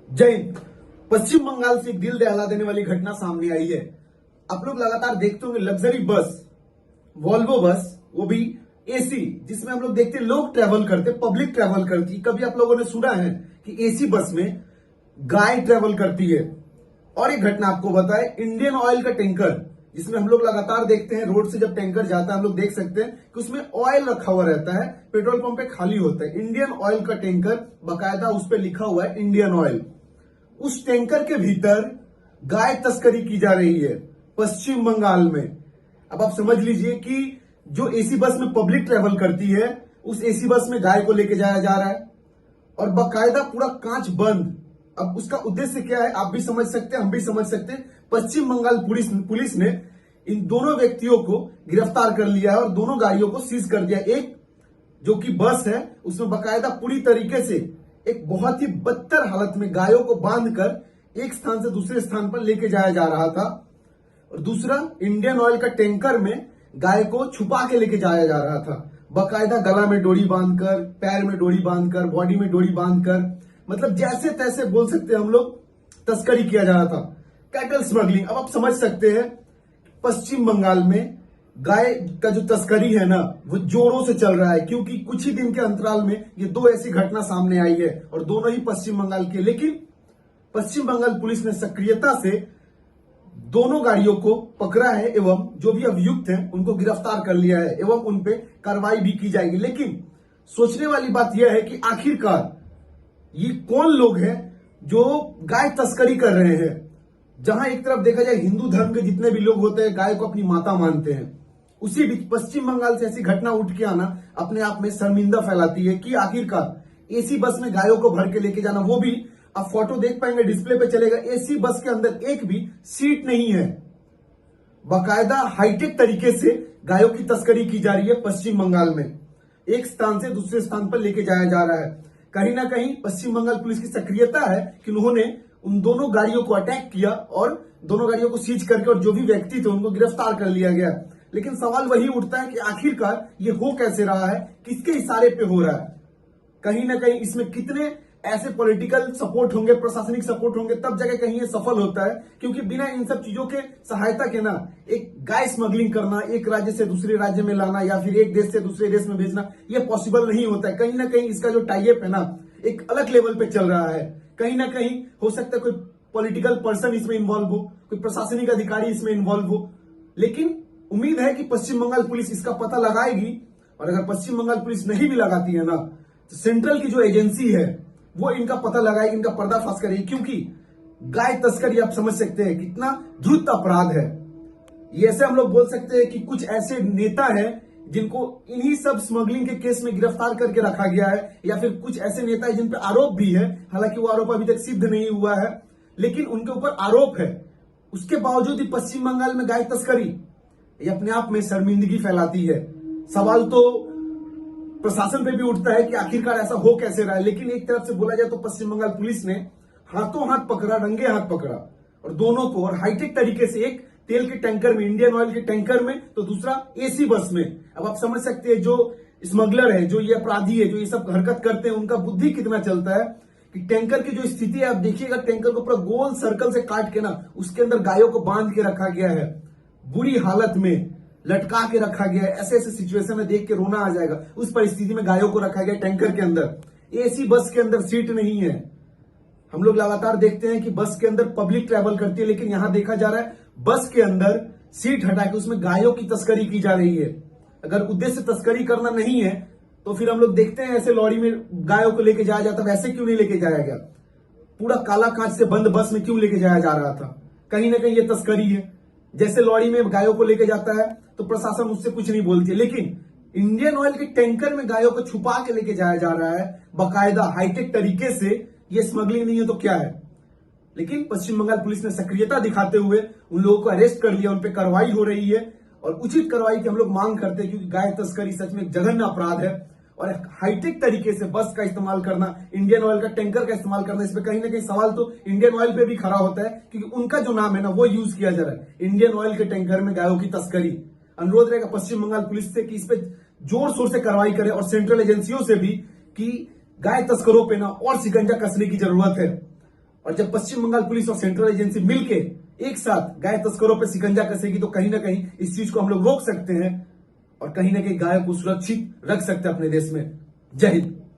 जय हिंद। पश्चिम बंगाल से एक दिल दहला देने वाली घटना सामने आई है। आप लोग लगातार देखते होंगे लग्जरी बस, वॉल्वो बस, वो भी एसी, जिसमें हम लोग देखते हैं लोग ट्रेवल करते, पब्लिक ट्रेवल करती। कभी आप लोगों ने सुना है कि एसी बस में गाय ट्रेवल करती है? और एक घटना आपको बताए, इंडियन ऑयल का टैंकर, जिसमें हम लोग लगातार देखते हैं रोड से जब टैंकर जाता है हम लोग देख सकते हैं कि उसमें ऑयल रखा हुआ रहता है, पेट्रोल पंप पे खाली होता है। इंडियन ऑयल का टैंकर, बाकायदा उस पर लिखा हुआ है इंडियन ऑयल। उस टैंकर के भीतर गाय तस्करी की जा रही है पश्चिम बंगाल में। अब आप समझ लीजिए कि जो एसी बस में पब्लिक ट्रेवल करती है, उस एसी बस में गाय को लेके जाया जा रहा है और बाकायदा पूरा कांच बंद। अब उसका उद्देश्य क्या है आप भी समझ सकते हैं, हम भी समझ सकते हैं। पश्चिम बंगाल पुलिस ने इन दोनों व्यक्तियों को गिरफ्तार कर लिया है और दोनों गाड़ियों को सीज कर दिया। एक जो कि बस है उसमें बाकायदा पूरी तरीके से एक बहुत ही बदतर हालत में गायों को बांधकर एक स्थान से दूसरे स्थान पर लेके जाया जा रहा था, और दूसरा इंडियन ऑयल का टैंकर में गाय को छुपा के लेके जाया जा रहा था। बाकायदा गला में डोरी बांधकर, पैर में डोरी बांधकर, बॉडी में डोरी बांधकर, मतलब जैसे तैसे बोल सकते हैं हम लोग, तस्करी किया जा रहा था, कैटल स्मगलिंग। अब आप समझ सकते हैं पश्चिम बंगाल में गाय का जो तस्करी है ना वो जोरों से चल रहा है, क्योंकि कुछ ही दिन के अंतराल में ये दो ऐसी घटना सामने आई है और दोनों ही पश्चिम बंगाल के। लेकिन पश्चिम बंगाल पुलिस ने सक्रियता से दोनों गाड़ियों को पकड़ा है एवं जो भी अभियुक्त हैं उनको गिरफ्तार कर लिया है एवं उन पे कार्रवाई भी की जाएगी। लेकिन सोचने वाली बात यह है कि आखिरकार ये कौन लोग हैं जो गाय तस्करी कर रहे हैं? जहां एक तरफ देखा जाए हिंदू धर्म के जितने भी लोग होते हैं गाय को अपनी माता मानते हैं, उसी बीच पश्चिम बंगाल से ऐसी घटना उठ के आना अपने आप में शर्मिंदा फैलाती है कि आखिरकार एसी बस में गायों को भर के लेके जाना, वो भी आप फोटो देख पाएंगे, डिस्प्ले पे चलेगा, एसी बस के अंदर एक भी सीट नहीं है। बाकायदा हाईटेक तरीके से गायों की तस्करी की जा रही है पश्चिम बंगाल में, एक स्थान से दूसरे स्थान पर लेके जाया जा रहा है। कहीं ना कहीं पश्चिम बंगाल पुलिस की सक्रियता है कि उन्होंने उन दोनों गाड़ियों को अटैक किया और दोनों गाड़ियों को सीज करके और जो भी व्यक्ति थे उनको गिरफ्तार कर लिया गया। लेकिन सवाल वही उठता है कि आखिरकार ये हो कैसे रहा है, किसके इशारे पे हो रहा है? कहीं ना कहीं इसमें कितने ऐसे पॉलिटिकल सपोर्ट होंगे, प्रशासनिक सपोर्ट होंगे, तब जाके कहीं ये सफल होता है। क्योंकि बिना इन सब चीजों के सहायता के ना एक गाय स्मगलिंग करना, एक राज्य से दूसरे राज्य में लाना या फिर एक देश से दूसरे देश में भेजना, ये पॉसिबल नहीं होता है। कहीं ना कहीं इसका जो टाइप है ना एक अलग लेवल पे चल रहा है। कहीं ना कहीं हो सकता है कोई पॉलिटिकल पर्सन इसमें इन्वॉल्व हो, कोई प्रशासनिक अधिकारी इसमें इन्वॉल्व हो। लेकिन उम्मीद है कि पश्चिम बंगाल पुलिस इसका पता लगाएगी, और अगर पश्चिम बंगाल पुलिस नहीं भी लगाती है ना तो सेंट्रल की जो एजेंसी है वो इनका पता लगाएगी, इनका पर्दाफाश करेगी। क्योंकि गाय तस्करी आप समझ सकते हैं कितना द्रुत अपराध है। ये ऐसे हम लोग बोल सकते हैं कि कुछ ऐसे नेता हैं जिनको इन्हीं सब स्मगलिंग के केस में गिरफ्तार करके रखा गया है, या फिर कुछ ऐसे नेता हैं जिन पर आरोप भी है, हालांकि वो आरोप अभी तक सिद्ध नहीं हुआ है, लेकिन उनके ऊपर आरोप है। उसके बावजूद भी पश्चिम बंगाल में गाय तस्करी ये अपने आप में शर्मिंदगी फैलाती है। सवाल तो प्रशासन पे भी उठता है कि आखिरकार ऐसा हो कैसे रहा है। लेकिन एक तरफ से बोला जाए तो पश्चिम बंगाल पुलिस ने हाथों हाथ पकड़ा, रंगे हाथ पकड़ा, और दोनों को, और हाईटेक तरीके से, एक तेल के टैंकर में, इंडियन ऑयल के टैंकर में, तो दूसरा एसी बस में। अब आप समझ सकते हैं जो स्मगलर है, जो ये अपराधी है, जो ये सब हरकत करते हैं, उनका बुद्धि कितना चलता है कि टैंकर की जो स्थिति है आप देखिएगा, टैंकर को पूरा गोल सर्कल से काट के ना उसके अंदर गायों को बांध के रखा गया है, बुरी हालत में लटका के रखा गया है। ऐसे ऐसे सिचुएशन में देख के रोना आ जाएगा। उस परिस्थिति में गायों को रखा गया टैंकर के अंदर। एसी बस के अंदर सीट नहीं है। हम लोग लगातार देखते हैं कि बस के अंदर पब्लिक ट्रेवल करती है, लेकिन यहां देखा जा रहा है बस के अंदर सीट हटा के उसमें गायों की तस्करी की जा रही है। अगर उद्देश्य तस्करी करना नहीं है तो फिर हम लोग देखते हैं ऐसे लॉरी में गायों को लेके जाया जाता, वैसे क्यों नहीं लेके जाया गया? पूरा काला कांच से बंद बस में क्यों लेके जाया जा रहा था? कहीं ना कहीं ये तस्करी है। जैसे लॉरी में गायों को लेके जाता है तो प्रशासन उससे कुछ नहीं बोलती है, लेकिन इंडियन ऑयल के टैंकर में गायों को छुपा के लेके जाया जा रहा है बाकायदा हाईटेक तरीके से। ये स्मगलिंग नहीं है तो क्या है? लेकिन पश्चिम बंगाल पुलिस ने सक्रियता दिखाते हुए उन लोगों को अरेस्ट कर लिया, उन पर कार्रवाई हो रही है और उचित कार्रवाई की हम लोग मांग करते हैं, क्योंकि गाय तस्करी सच में एक जघन्य अपराध है। और हाईटेक तरीके से बस का इस्तेमाल करना, इंडियन ऑयल का टैंकर का इस्तेमाल करना, इसमें कहीं ना कहीं सवाल तो इंडियन ऑयल पे भी खड़ा होता है, क्योंकि उनका जो नाम है ना वो यूज किया जा रहा है। इंडियन ऑयल के टैंकर में गायों की तस्करी। अनुरोध रहेगा पश्चिम बंगाल पुलिस से कि इस पे जोर शोर से कार्रवाई करे, और सेंट्रल एजेंसियों से भी कि गाय तस्करों पे ना और शिकंजा कसने की जरूरत है। और जब पश्चिम बंगाल पुलिस और सेंट्रल एजेंसी मिलके एक साथ गाय तस्करों पर शिकंजा कसेगी तो कहीं ना कहीं इस चीज को हम लोग रोक सकते हैं और कहीं ना कहीं गायों को सुरक्षित रख सकते हैं अपने देश में। जय हिंद।